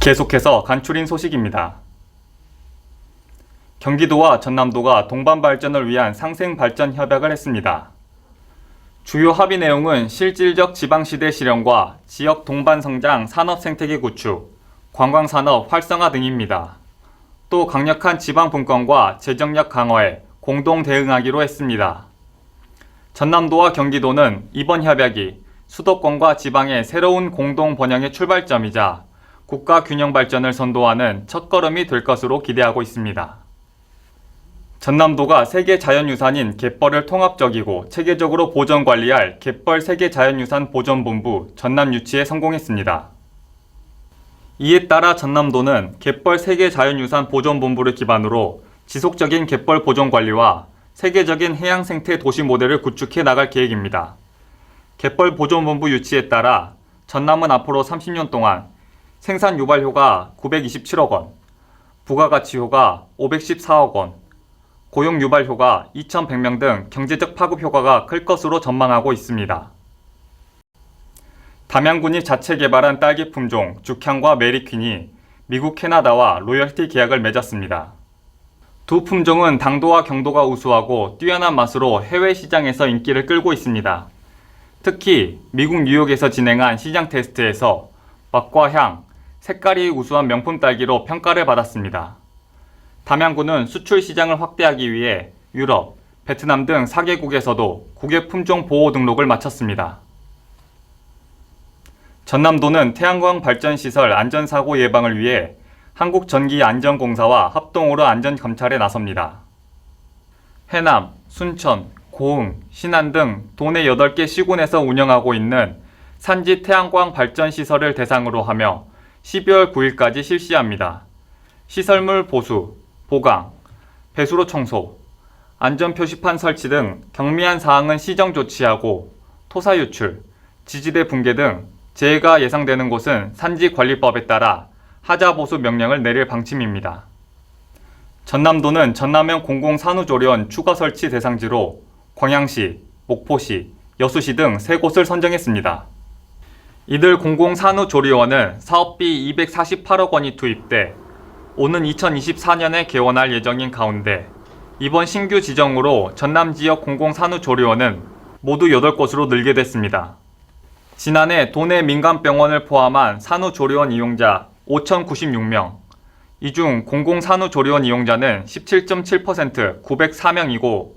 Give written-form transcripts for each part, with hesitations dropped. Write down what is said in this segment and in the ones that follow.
계속해서 간추린 소식입니다. 경기도와 전남도가 동반 발전을 위한 상생 발전 협약을 했습니다. 주요 합의 내용은 실질적 지방시대 실현과 지역 동반 성장 산업 생태계 구축, 관광산업 활성화 등입니다. 또 강력한 지방 분권과 재정력 강화에 공동 대응하기로 했습니다. 전남도와 경기도는 이번 협약이 수도권과 지방의 새로운 공동 번영의 출발점이자 국가 균형 발전을 선도하는 첫걸음이 될 것으로 기대하고 있습니다. 전남도가 세계 자연유산인 갯벌을 통합적이고 체계적으로 보전 관리할 갯벌 세계자연유산 보전본부 전남 유치에 성공했습니다. 이에 따라 전남도는 갯벌 세계자연유산 보전본부를 기반으로 지속적인 갯벌 보전 관리와 세계적인 해양 생태 도시 모델을 구축해 나갈 계획입니다. 갯벌 보전본부 유치에 따라 전남은 앞으로 30년 동안 생산 유발 효가 927억 원, 부가가치 효가 514억 원, 고용 유발 효가 2,100명 등 경제적 파급 효과가 클 것으로 전망하고 있습니다. 담양군이 자체 개발한 딸기 품종 죽향과 메리퀸이 미국 캐나다와 로열티 계약을 맺었습니다. 두 품종은 당도와 경도가 우수하고 뛰어난 맛으로 해외 시장에서 인기를 끌고 있습니다. 특히 미국 뉴욕에서 진행한 시장 테스트에서 맛과 향, 색깔이 우수한 명품 딸기로 평가를 받았습니다. 담양군은 수출 시장을 확대하기 위해 유럽, 베트남 등 4개국에서도 국외 품종 보호 등록을 마쳤습니다. 전남도는 태양광 발전시설 안전사고 예방을 위해 한국전기안전공사와 합동으로 안전검찰에 나섭니다. 해남, 순천, 고흥, 신안 등 도내 8개 시군에서 운영하고 있는 산지 태양광 발전시설을 대상으로 하며 12월 9일까지 실시합니다. 시설물 보수, 보강, 배수로 청소, 안전표시판 설치 등 경미한 사항은 시정 조치하고 토사 유출, 지지대 붕괴 등 재해가 예상되는 곳은 산지관리법에 따라 하자 보수 명령을 내릴 방침입니다. 전남도는 전남형 공공산후조리원 추가 설치 대상지로 광양시, 목포시, 여수시 등 3곳을 선정했습니다. 이들 공공산후조리원은 사업비 248억 원이 투입돼 오는 2024년에 개원할 예정인 가운데 이번 신규 지정으로 전남 지역 공공산후조리원은 모두 8곳으로 늘게 됐습니다. 지난해 도내 민간병원을 포함한 산후조리원 이용자 5,096명, 이 중 공공산후조리원 이용자는 17.7% 904명이고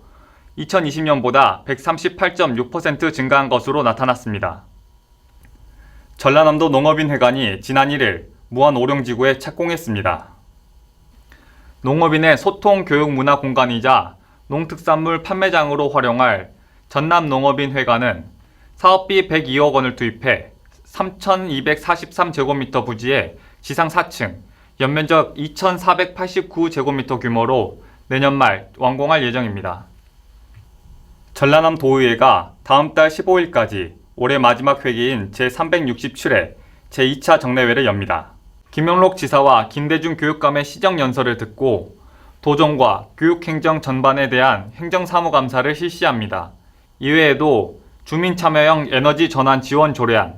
2020년보다 138.6% 증가한 것으로 나타났습니다. 전라남도 농업인회관이 지난 1일 무안 오령지구에 착공했습니다. 농업인의 소통 교육 문화 공간이자 농특산물 판매장으로 활용할 전남농업인회관은 사업비 102억 원을 투입해 3,243제곱미터 부지에 지상 4층, 연면적 2,489제곱미터 규모로 내년 말 완공할 예정입니다. 전라남 도의회가 다음 달 15일까지 올해 마지막 회기인 제367회 제2차 정례회를 엽니다. 김영록 지사와 김대중 교육감의 시정연설을 듣고 도정과 교육행정 전반에 대한 행정사무감사를 실시합니다. 이외에도 주민참여형 에너지 전환 지원 조례안,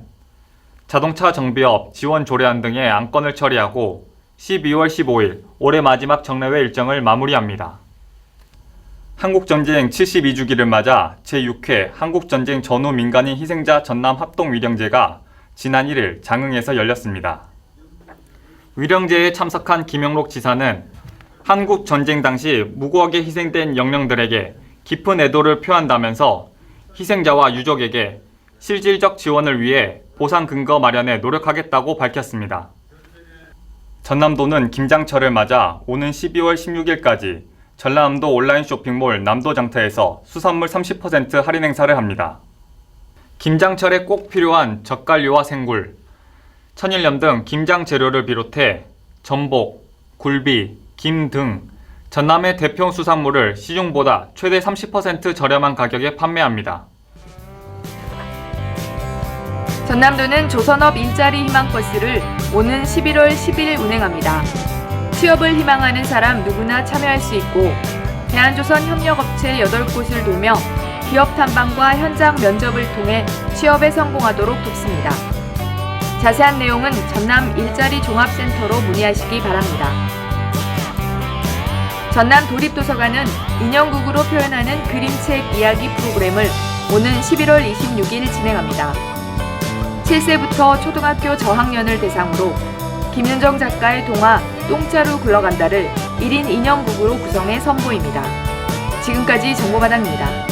자동차 정비업 지원 조례안 등의 안건을 처리하고 12월 15일 올해 마지막 정례회 일정을 마무리합니다. 한국전쟁 72주기를 맞아 제6회 한국전쟁 전후 민간인 희생자 전남 합동위령제가 지난 1일 장흥에서 열렸습니다. 위령제에 참석한 김영록 지사는 한국전쟁 당시 무고하게 희생된 영령들에게 깊은 애도를 표한다면서 희생자와 유족에게 실질적 지원을 위해 보상 근거 마련에 노력하겠다고 밝혔습니다. 전남도는 김장철을 맞아 오는 12월 16일까지 전라남도 온라인 쇼핑몰 남도장터에서 수산물 30% 할인 행사를 합니다. 김장철에 꼭 필요한 젓갈류와 생굴, 천일염 등 김장 재료를 비롯해 전복, 굴비, 김 등 전남의 대표 수산물을 시중보다 최대 30% 저렴한 가격에 판매합니다. 전남도는 조선업 일자리 희망버스를 오는 11월 10일 운행합니다. 취업을 희망하는 사람 누구나 참여할 수 있고 대한조선 협력업체 8곳을 도며 기업 탐방과 현장 면접을 통해 취업에 성공하도록 돕습니다. 자세한 내용은 전남 일자리 종합센터로 문의하시기 바랍니다. 전남 도립도서관은 인형국으로 표현하는 그림책 이야기 프로그램을 오는 11월 26일 진행합니다. 7세부터 초등학교 저학년을 대상으로 김윤정 작가의 동화 똥자루 굴러간다를 1인 인형국으로 구성해 선보입니다. 지금까지 정보바닥입니다.